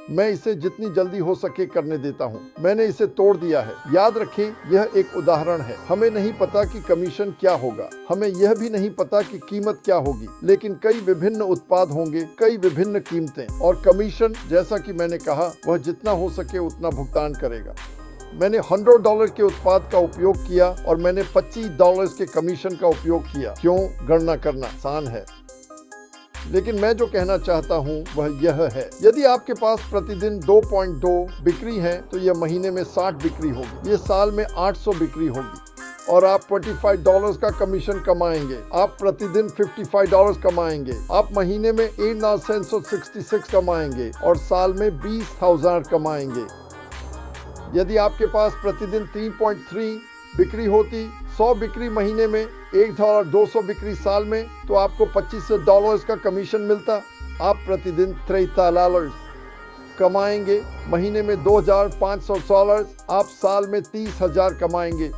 मैं इसे जितनी जल्दी हो सके करने देता हूँ। मैंने इसे तोड़ दिया है। याद रखें, यह एक उदाहरण है। हमें नहीं पता कि कमीशन क्या होगा, हमें यह भी नहीं पता कि कीमत क्या होगी, लेकिन कई विभिन्न उत्पाद होंगे, कई विभिन्न कीमतें, और कमीशन, जैसा कि मैंने कहा, वह जितना हो सके उतना भुगतान करेगा। मैंने $100 के उत्पाद का उपयोग किया और मैंने $25 के कमीशन का उपयोग किया। क्यों? गणना करना आसान है। लेकिन मैं जो कहना चाहता हूं वह यह है, यदि आपके पास प्रतिदिन 2.2 बिक्री है तो यह महीने में 60 बिक्री होगी, ये साल में 800 बिक्री होगी, और आप $25 का कमीशन कमाएंगे। आप प्रतिदिन $55 कमाएंगे, आप महीने में 8,966 कमाएंगे और साल में 20,000 कमाएंगे। यदि आपके पास प्रतिदिन 3.3 बिक्री होती, 100 बिक्री महीने में, $1,200 बिक्री साल में, तो आपको $25 का कमीशन मिलता। आप प्रतिदिन $3,000 कमाएंगे, महीने में $2,500, आप साल में 30,000 कमाएंगे।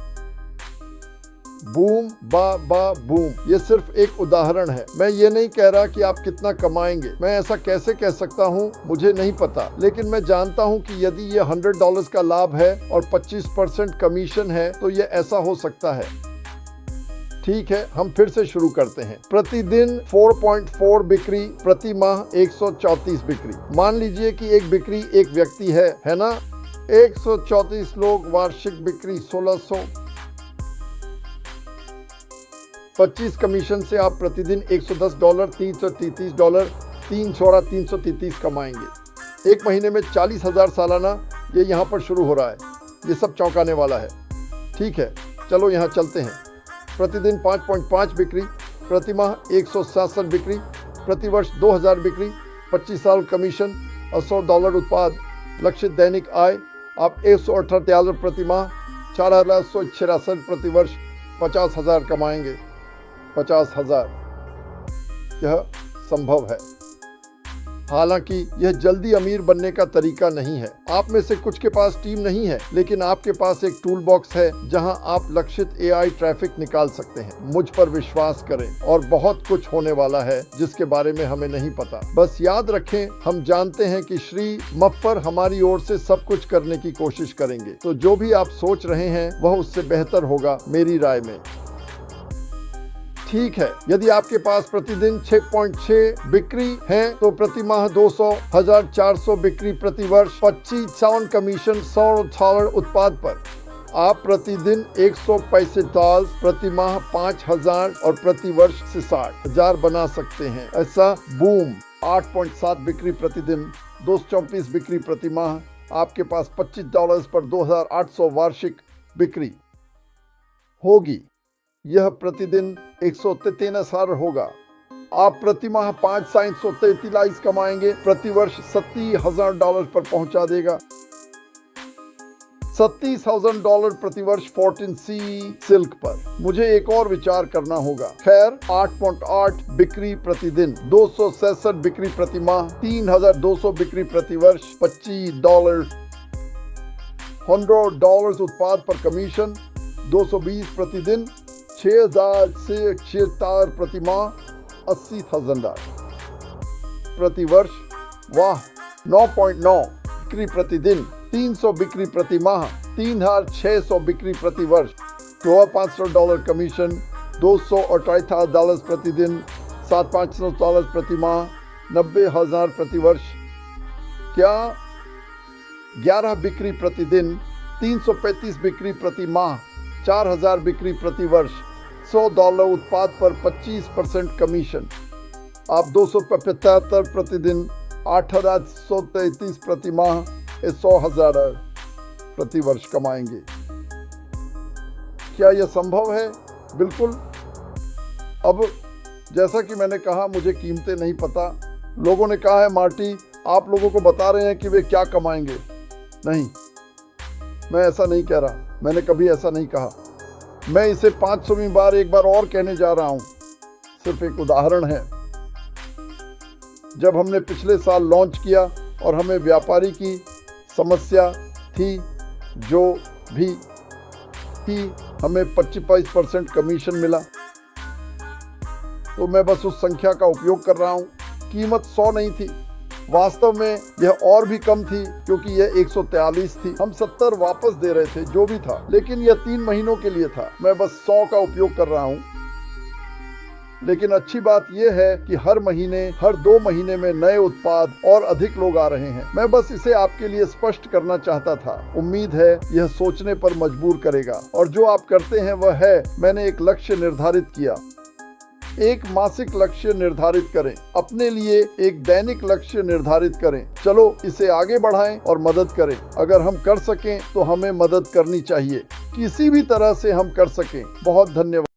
बूम बा बूम। ये सिर्फ एक उदाहरण है। मैं ये नहीं कह रहा कि आप कितना कमाएंगे। मैं ऐसा कैसे कह सकता हूँ, मुझे नहीं पता, लेकिन मैं जानता हूँ कि यदि ये $100 का लाभ है और 25% कमीशन है तो ये ऐसा हो सकता है। ठीक है, हम फिर से शुरू करते हैं। प्रतिदिन 4.4 बिक्री, प्रति माह 134 बिक्री। मान लीजिए कि एक बिक्री एक व्यक्ति है ना? 134 लोग, वार्षिक बिक्री 1600। 25 कमीशन से आप प्रतिदिन $110, $333, 333 कमाएंगे। एक महीने में 40,000 सालाना, ये यहाँ पर शुरू हो रहा है। ये सब चौंकाने वाला है। ठीक है, चलो यहाँ चलते हैं। प्रतिदिन 5.5 बिक्री, प्रति माह 167 बिक्री, प्रति वर्ष 2000 बिक्री, 25 साल कमीशन, $100 उत्पाद, लक्षित दैनिक आय आप $178 प्रति माह, 4,166 प्रति वर्ष, 50,000 कमाएंगे। 50,000। यह संभव है। हालांकि यह जल्दी अमीर बनने का तरीका नहीं है। आप में से कुछ के पास टीम नहीं है, लेकिन आपके पास एक टूल बॉक्स है जहां आप लक्षित AI ट्रैफिक निकाल सकते हैं। मुझ पर विश्वास करें, और बहुत कुछ होने वाला है जिसके बारे में हमें नहीं पता। बस याद रखें, हम जानते हैं कि श्री मफ्फर हमारी ओर से सब कुछ करने की कोशिश करेंगे। तो जो भी आप सोच रहे हैं वह उससे बेहतर होगा, मेरी राय में। ठीक है, यदि आपके पास प्रतिदिन 6.6 बिक्री है तो प्रति माह 200, 1,400 बिक्री प्रति वर्ष, 25 कमीशन, $100 उत्पाद पर। आप प्रतिदिन $165, प्रति माह 5,000 और प्रति वर्ष से 60,000 बना सकते हैं। ऐसा बूम। 8.7 बिक्री प्रतिदिन, 234 बिक्री प्रति माह, आपके पास $25 पर 2,800 वार्षिक बिक्री होगी। यह प्रतिदिन 133 होगा। आप प्रति माह 5,733 कमाएंगे, प्रति वर्ष $30,000 पर पहुंचा देगा। $30,000 प्रति वर्ष 14C सिल्क पर। मुझे एक और विचार करना होगा। खैर, 8.8 बिक्री प्रतिदिन, 266 बिक्री प्रति माह, 3,200 बिक्री प्रति वर्ष, $25, $100 उत्पाद पर कमीशन, 220 प्रतिदिन, 6,000 से 76 प्रति माह, $80,000 प्रति वर्ष। वाह। 9.9 बिक्री प्रतिदिन, 300 बिक्री प्रति माह, 3,600 बिक्री प्रति वर्ष, $500 कमीशन, $228 प्रतिदिन, $7,500 प्रति माह, $90,000 प्रति वर्ष। क्या 11 बिक्री प्रतिदिन, 335 बिक्री प्रति माह, 4,000 बिक्री प्रति वर्ष, $100 उत्पाद पर 25% कमीशन। आप 275 प्रतिदिन, 8,133 प्रति माह, 100,000 प्रति वर्ष कमाएंगे। क्या यह संभव है? बिल्कुल। अब जैसा कि मैंने कहा, मुझे कीमतें नहीं पता। लोगों ने कहा है, मार्टी आप लोगों को बता रहे हैं कि वे क्या कमाएंगे। नहीं, मैं ऐसा नहीं कह रहा। मैंने कभी ऐसा नहीं कहा। मैं इसे 500वीं बार एक बार और कहने जा रहा हूं। सिर्फ एक उदाहरण है। जब हमने पिछले साल लॉन्च किया और हमें व्यापारी की समस्या थी, जो भी थी, हमें 25% कमीशन मिला। तो मैं बस उस संख्या का उपयोग कर रहा हूं। कीमत 100 नहीं थी, वास्तव में यह और भी कम थी क्योंकि यह 143 थी। हम 70 वापस दे रहे थे जो भी था, लेकिन यह 3 महीनों के लिए था। मैं बस 100 का उपयोग कर रहा हूँ। लेकिन अच्छी बात यह है कि हर महीने, हर 2 महीने में नए उत्पाद और अधिक लोग आ रहे हैं। मैं बस इसे आपके लिए स्पष्ट करना चाहता था। उम्मीद है यह सोचने पर मजबूर करेगा। और जो आप करते हैं वह है, मैंने एक लक्ष्य निर्धारित किया। एक मासिक लक्ष्य निर्धारित करें, अपने लिए एक दैनिक लक्ष्य निर्धारित करें। चलो इसे आगे बढ़ाएं और मदद करें। अगर हम कर सकें तो हमें मदद करनी चाहिए, किसी भी तरह से हम कर सकें। बहुत धन्यवाद।